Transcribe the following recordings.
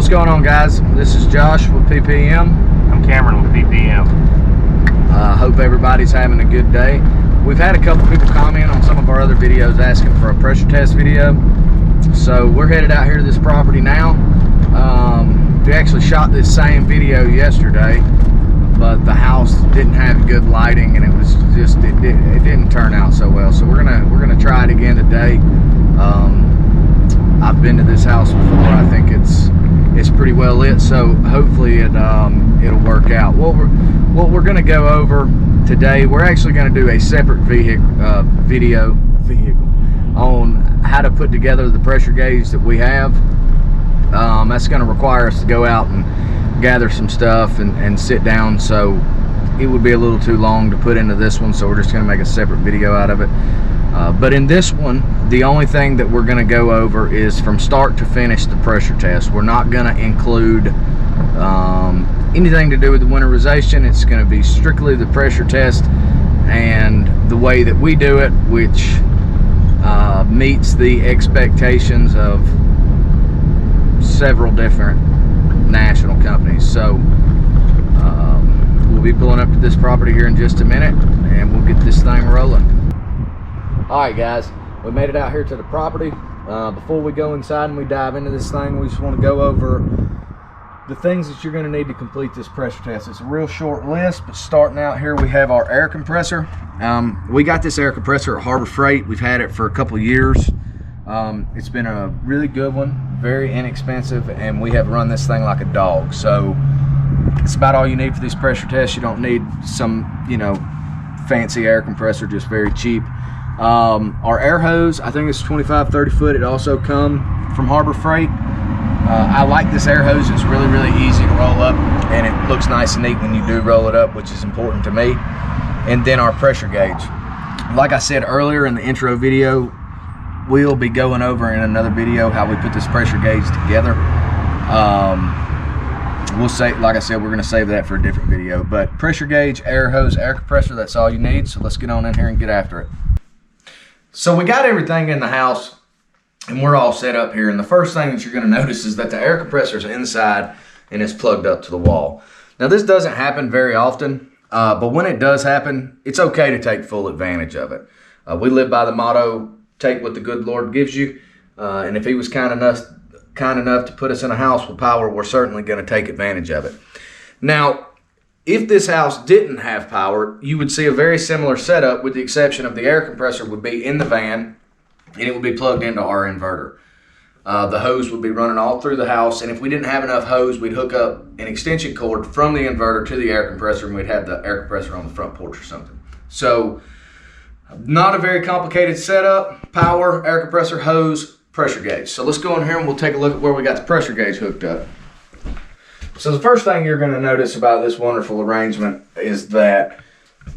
What's going on, guys? This is Josh with PPM. I'm Cameron with PPM. Hope everybody's having a good day. We've had a couple people comment on some of our other videos asking for a pressure test video. So we're headed out here to this property now. We actually shot this same video yesterday, but the house didn't have good lighting and it was just it didn't turn out so well. So we're gonna try it again today. I've been to this house before. I think it's pretty well lit, so hopefully it'll work out. What we're going to go over today, we're actually going to do a separate video on how to put together the pressure gauge that we have. That's going to require us to go out and gather some stuff and sit down, so it would be a little too long to put into this one, so we're just going to make a separate video out of it. But in this one, the only thing that we're going to go over is from start to finish the pressure test. We're not going to include anything to do with the winterization. It's going to be strictly the pressure test and the way that we do it, which meets the expectations of several different national companies. So we'll be pulling up to this property here in just a minute and we'll get this thing rolling. Alright guys, we made it out here to the property. Before we go inside and we dive into this thing, we just want to go over the things that you're going to need to complete this pressure test. It's a real short list, but starting out here we have our air compressor. We got this air compressor at Harbor Freight. We've had it for a couple years. It's been a really good one, very inexpensive, and we have run this thing like a dog. So it's about all you need for these pressure tests. You don't need some, fancy air compressor, just very cheap. Our air hose, I think it's 25-30 foot. It also come from Harbor Freight. I like this air hose. It's really easy to roll up and it looks nice and neat when you do roll it up, which is important to me. And then our pressure gauge, like I said earlier in the intro video, we'll be going over in another video how we put this pressure gauge together. We'll say, like I said, we're going to save that for a different video. But pressure gauge, air hose, air compressor, that's all you need. So let's get on in here and get after it. So we got everything in the house and we're all set up here. And the first thing that you're going to notice is that the air compressor is inside and it's plugged up to the wall. Now this doesn't happen very often, but when it does happen, it's okay to take full advantage of it. We live by the motto, take what the good Lord gives you. And if he was kind enough to put us in a house with power, we're certainly going to take advantage of it. Now, if this house didn't have power, you would see a very similar setup with the exception of the air compressor would be in the van and it would be plugged into our inverter. The hose would be running all through the house, and if we didn't have enough hose, we'd hook up an extension cord from the inverter to the air compressor and we'd have the air compressor on the front porch or something. So, not a very complicated setup. Power, air compressor, hose, pressure gauge. So let's go in here and we'll take a look at where we got the pressure gauge hooked up. So the first thing you're going to notice about this wonderful arrangement is that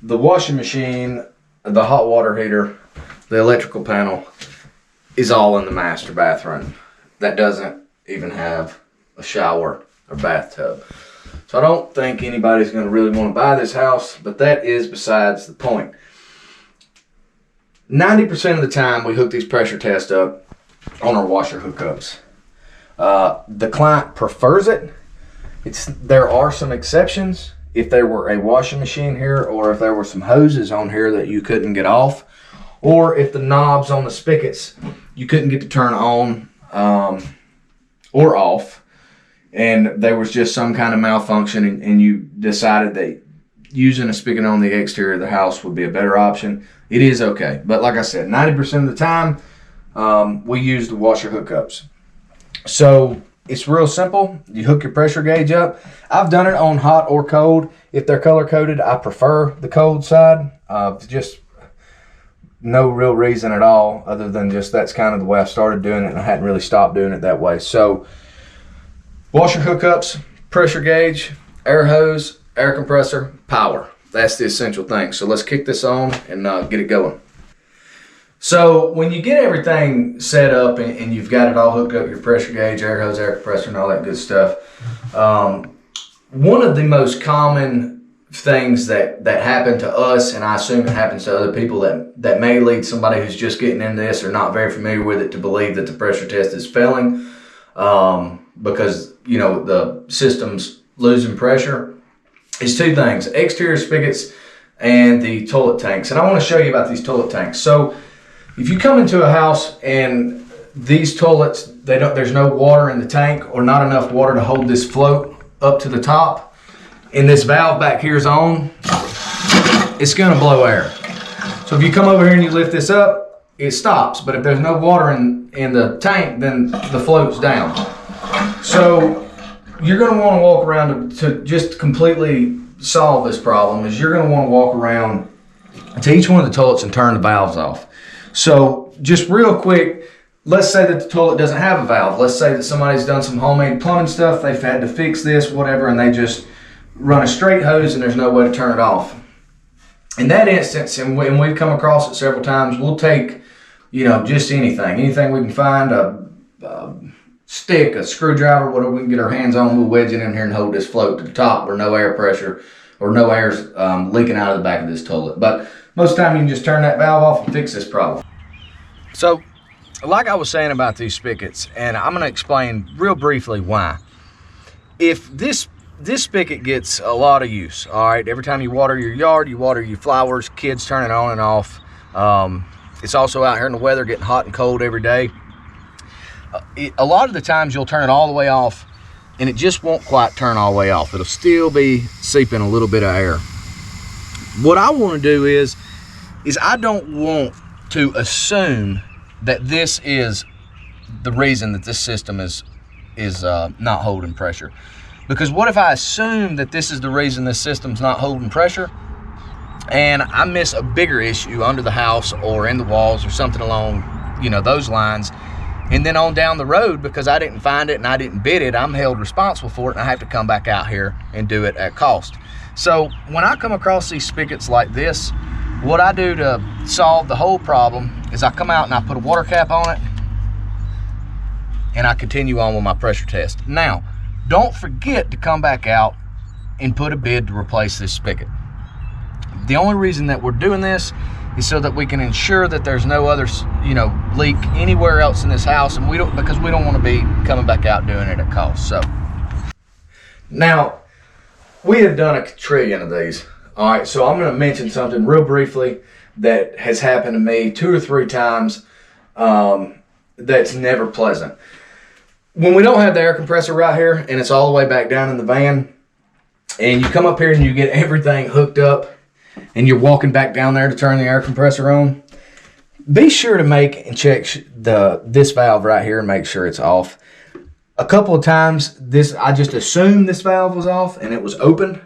the washing machine, the hot water heater, the electrical panel is all in the master bathroom. That doesn't even have a shower or bathtub. So I don't think anybody's going to really want to buy this house, but that is besides the point. 90% of the time we hook these pressure tests up on our washer hookups. The client prefers it. There are some exceptions. If there were a washing machine here, or if there were some hoses on here that you couldn't get off, or if the knobs on the spigots you couldn't get to turn on or off, and there was just some kind of malfunction and you decided that using a spigot on the exterior of the house would be a better option, it is okay. But like I said, 90% of the time we use the washer hookups. So it's real simple. You hook your pressure gauge up. I've done it on hot or cold. If they're color coded, I prefer the cold side. Just no real reason at all other than just that's kind of the way I started doing it and I hadn't really stopped doing it that way. So washer hookups, pressure gauge, air hose, air compressor, power. That's the essential thing. So let's kick this on and get it going. So when you get everything set up and you've got it all hooked up, your pressure gauge, air hose, air compressor, and all that good stuff, one of the most common things that happen to us, and I assume it happens to other people that may lead somebody who's just getting in this or not very familiar with it to believe that the pressure test is failing, because the system's losing pressure, is two things: exterior spigots and the toilet tanks. And I want to show you about these toilet tanks. So if you come into a house and these toilets, there's no water in the tank, or not enough water to hold this float up to the top, and this valve back here is on, it's going to blow air. So if you come over here and you lift this up, it stops. But if there's no water in the tank, then the float's down. So you're going to want to walk around to just completely solve this problem. Is you're going to want to walk around to each one of the toilets and turn the valves off. So just real quick, let's say that the toilet doesn't have a valve. Let's say that somebody's done some homemade plumbing stuff. They've had to fix this, whatever, and they just run a straight hose and there's no way to turn it off. In that instance, and we've come across it several times, we'll take, just anything we can find, a stick, a screwdriver, whatever we can get our hands on, we'll wedge it in here and hold this float to the top where no air pressure or no air's leaking out of the back of this toilet. But most of the time you can just turn that valve off and fix this problem. So, like I was saying about these spigots, and I'm going to explain real briefly why. If this spigot gets a lot of use, all right, every time you water your yard, you water your flowers, kids turn it on and off. It's also out here in the weather getting hot and cold every day. A lot of the times you'll turn it all the way off and it just won't quite turn all the way off. It'll still be seeping a little bit of air. What I want to do is I don't want to assume that this is the reason that this system is not holding pressure. Because what if I assume that this is the reason this system's not holding pressure, and I miss a bigger issue under the house or in the walls or something along, those lines, and then on down the road, because I didn't find it and I didn't bid it, I'm held responsible for it, and I have to come back out here and do it at cost. So when I come across these spigots like this, what I do to solve the whole problem is I come out and I put a water cap on it and I continue on with my pressure test. Now, don't forget to come back out and put a bid to replace this spigot. The only reason that we're doing this is so that we can ensure that there's no other, leak anywhere else in this house, and because we don't want to be coming back out doing it at cost. So now we have done a trillion of these. All right, so I'm going to mention something real briefly that has happened to me 2 or 3 times. That's never pleasant. When we don't have the air compressor right here and it's all the way back down in the van, and you come up here and you get everything hooked up and you're walking back down there to turn the air compressor on, be sure to make and check this valve right here and make sure it's off. A couple of times I just assumed this valve was off and it was open.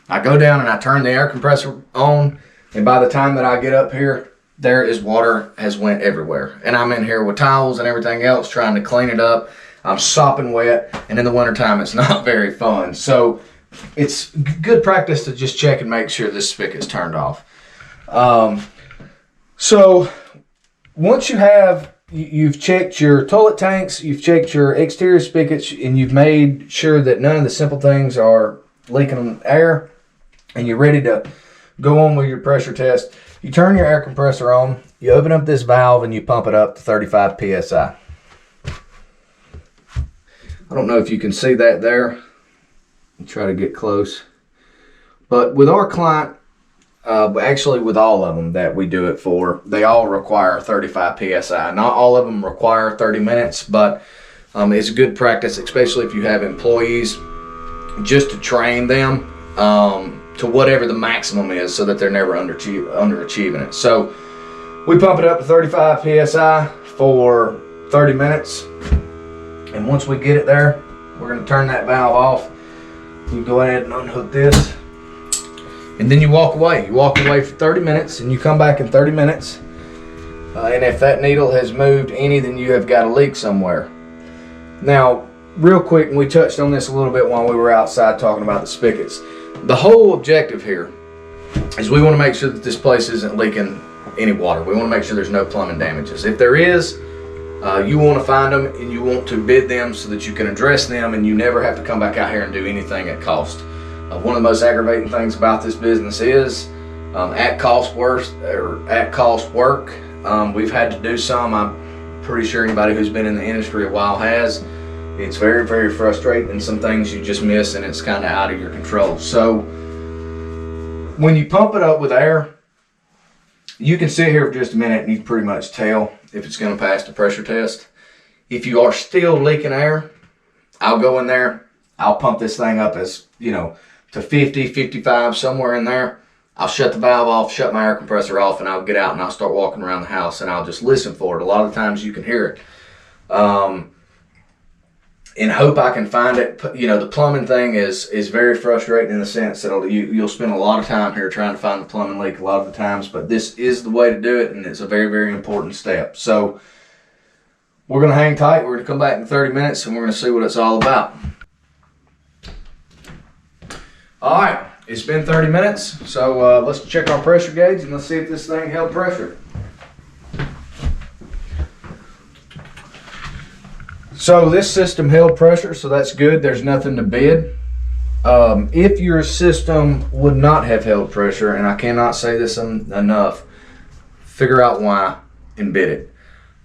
I go down and I turn the air compressor on, and by the time that I get up here, there is water has went everywhere. And I'm in here with towels and everything else trying to clean it up. I'm sopping wet, and in the wintertime, it's not very fun. So it's good practice to just check and make sure this spigot's turned off. So once you've checked your toilet tanks, you've checked your exterior spigots, and you've made sure that none of the simple things are leaking air, and you're ready to go on with your pressure test, you turn your air compressor on, you open up this valve, and you pump it up to 35 psi. I don't know if you can see that there. I'll try to get close. But with our client, actually with all of them that we do it for, they all require 35 psi. Not all of them require 30 minutes, but it's good practice, especially if you have employees, just to train them to whatever the maximum is so that they're never underachieving it. So we pump it up to 35 psi for 30 minutes. And once we get it there, we're going to turn that valve off. You go ahead and unhook this. And then you walk away. You walk away for 30 minutes and you come back in 30 minutes. And if that needle has moved any, then you have got a leak somewhere. Now, real quick, and we touched on this a little bit while we were outside talking about the spigots. The whole objective here is we want to make sure that this place isn't leaking any water. We want to make sure there's no plumbing damages. If there is, you want to find them and you want to bid them so that you can address them and you never have to come back out here and do anything at cost. One of the most aggravating things about this business is at cost work. We've had to do some. I'm pretty sure anybody who's been in the industry a while has. It's very, very frustrating, and some things you just miss and it's kind of out of your control. So when you pump it up with air, you can sit here for just a minute and you can pretty much tell if it's going to pass the pressure test. If you are still leaking air, I'll go in there, I'll pump this thing up as, to 50, 55, somewhere in there. I'll shut the valve off, shut my air compressor off, and I'll get out and I'll start walking around the house and I'll just listen for it. A lot of times you can hear it. And hope I can find it. The plumbing thing is very frustrating in the sense that you'll spend a lot of time here trying to find the plumbing leak a lot of the times, but this is the way to do it, and it's a very, very important step. So we're going to hang tight. We're going to come back in 30 minutes and we're going to see what it's all about. All right, it's been 30 minutes, so let's check our pressure gauge and let's see if this thing held pressure. So this system held pressure, so that's good. There's nothing to bid. If your system would not have held pressure, and I cannot say this enough, figure out why and bid it.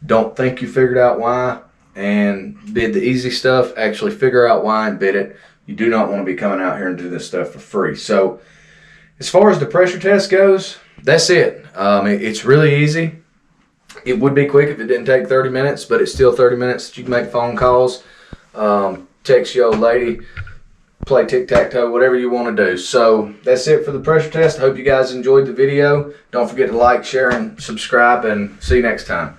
Don't think you figured out why and bid the easy stuff. Actually figure out why and bid it. You do not want to be coming out here and do this stuff for free. So as far as the pressure test goes, that's it. It's really easy. It would be quick if it didn't take 30 minutes, but it's still 30 minutes that you can make phone calls, text your old lady, play tic-tac-toe, whatever you want to do. So that's it for the pressure test. I hope you guys enjoyed the video. Don't forget to like, share, and subscribe, and see you next time.